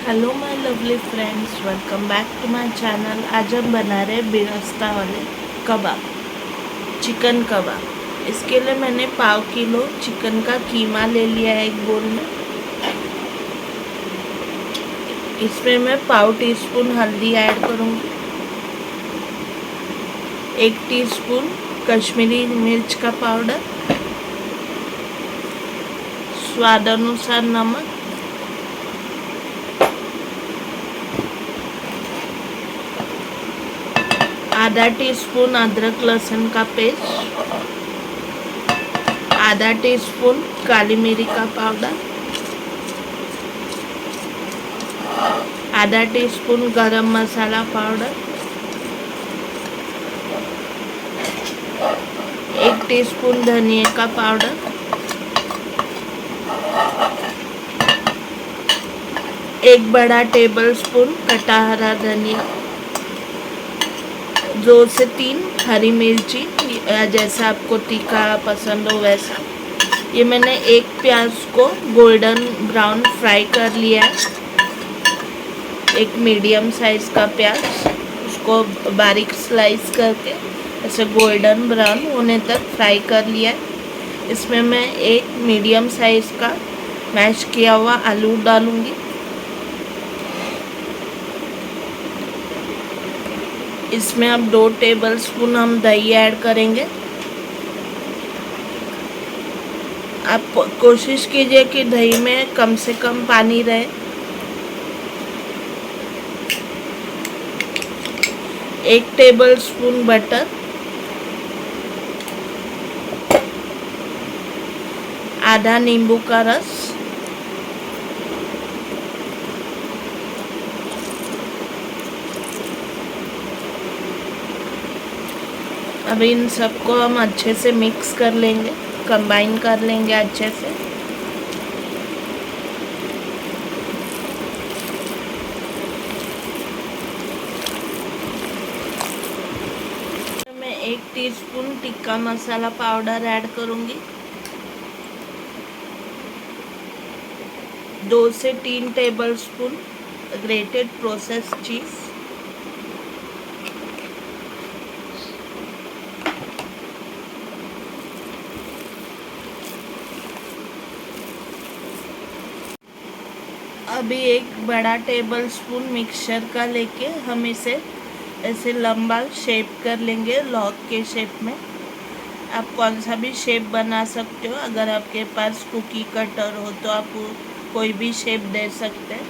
Hello my lovely friends, welcome back to my channel. आज हम बना रहे बेरस्ता वाले कबाब, चिकन कबाब। इसके लिए मैंने पाव किलो चिकन का कीमा ले लिया है एक बोल में। इसमें मैं पाव टीस्पून हल्दी ऐड करूँगी, 1 टीस्पून कश्मीरी मिर्च का पाउडर, स्वाद अनुसार नमक, आधा टीस्पून अदरक लहसुन का पेस्ट, आधा टीस्पून काली मिरी का पाउडर, आधा टीस्पून गरम मसाला पाउडर, 1 टीस्पून धनिया का पाउडर, 1 बड़ा टेबल स्पून कटा हरा धनिया, 2 से 3 हरी मिर्ची, जैसा आपको तीखा पसंद हो वैसा। ये मैंने एक प्याज को गोल्डन ब्राउन फ्राई कर लिया है, एक मीडियम साइज़ का प्याज, उसको बारीक स्लाइस करके ऐसे गोल्डन ब्राउन होने तक फ्राई कर लिया है। इसमें मैं एक मीडियम साइज़ का मैश किया हुआ आलू डालूंगी। इसमें अब 2 टेबलस्पून हम दही ऐड करेंगे। आप कोशिश कीजिए कि दही में कम से कम पानी रहे। 1 टेबलस्पून बटर, आधा नींबू का रस, अब इन सबको हम अच्छे से मिक्स कर लेंगे, कंबाइन कर लेंगे अच्छे से। मैं 1 teaspoon tikka masala powder add करूंगी, 2 से 3 टेबलस्पून ग्रेटेड प्रोसेस्ड चीज़, अभी एक बड़ा टेबल स्पून मिक्सचर का लेके हम इसे ऐसे लंबा शेप कर लेंगे, लॉग के शेप में। आप कौन सा भी शेप बना सकते हो, अगर आपके पास कुकी कटर हो तो आप कोई भी शेप दे सकते हैं।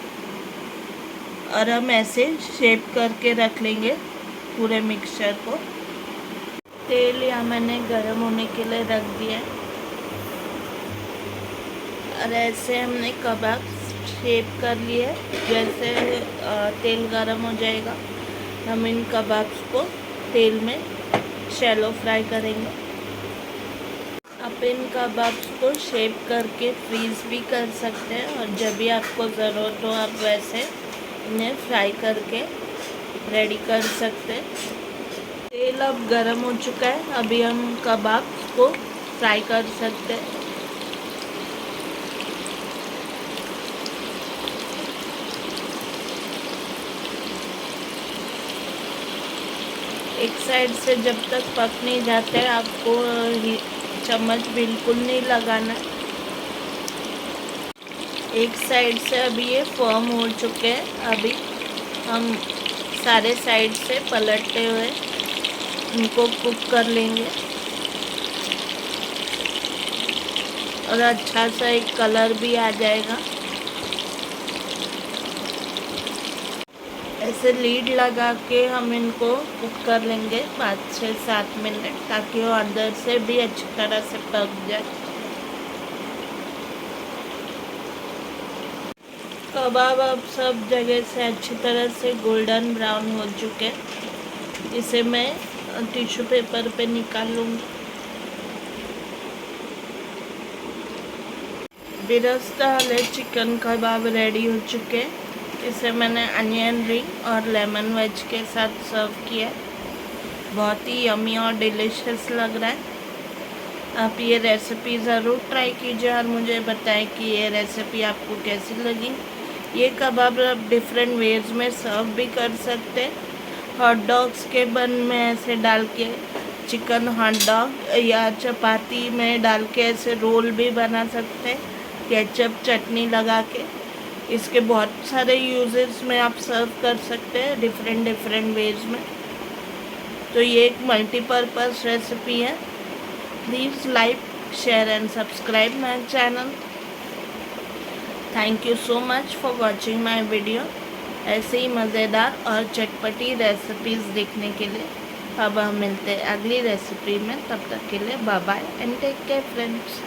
और हम ऐसे शेप करके रख लेंगे पूरे मिक्सचर को। तेल यहाँ मैंने गरम होने के लिए रख दिया है और ऐसे हमने कबाब शेप कर लिए। जैसे तेल गरम हो जाएगा हम इन कबाब्स को तेल में शैलो फ्राई करेंगे। आप इन कबाब्स को शेप करके फ्रीज़ भी कर सकते हैं और जब भी आपको ज़रूरत हो आप वैसे इन्हें फ्राई करके रेडी कर सकते हैं। तेल अब गरम हो चुका है, अभी हम कबाब्स को फ्राई कर सकते हैं। एक साइड से जब तक पक नहीं जाते आपको चम्मच बिल्कुल नहीं लगाना। एक साइड से अभी ये फर्म हो चुके हैं, अभी हम सारे साइड से पलटते हुए इनको कुक कर लेंगे और अच्छा सा एक कलर भी आ जाएगा। ऐसे लीड लगा के हम इनको कुक कर लेंगे 5 से 7 मिनट, ताकि वो अंदर से भी अच्छी तरह से पक जाए। कबाब अब सब जगह से अच्छी तरह से गोल्डन ब्राउन हो चुके हैं। इसे मैं टिश्यू पेपर पे निकाल लूँगी। बेरस्ता वाले चिकन कबाब रेडी हो चुके हैं। इसे मैंने अनियन रिंग और लेमन वेज के साथ सर्व किया। बहुत ही यमी और डिलीशियस लग रहा है। आप ये रेसिपी ज़रूर ट्राई कीजिए और मुझे बताएं कि ये रेसिपी आपको कैसी लगी। ये कबाब आप डिफरेंट वेज में सर्व भी कर सकते हैं। हॉट डॉग्स के बन में ऐसे डाल के चिकन हॉट डॉग या चपाती में डाल के ऐसे रोल भी बना सकते हैं, केचप चटनी लगा के। इसके बहुत सारे यूजेस में आप सर्व कर सकते हैं डिफरेंट वेज में। तो ये एक मल्टीपर्पज़ रेसिपी है। Please like, share and subscribe my channel. Thank you so much for watching my video. ऐसे ही मज़ेदार और चटपटी रेसिपीज़ देखने के लिए अब हम मिलते हैं अगली रेसिपी में। तब तक के लिए bye bye and take care friends.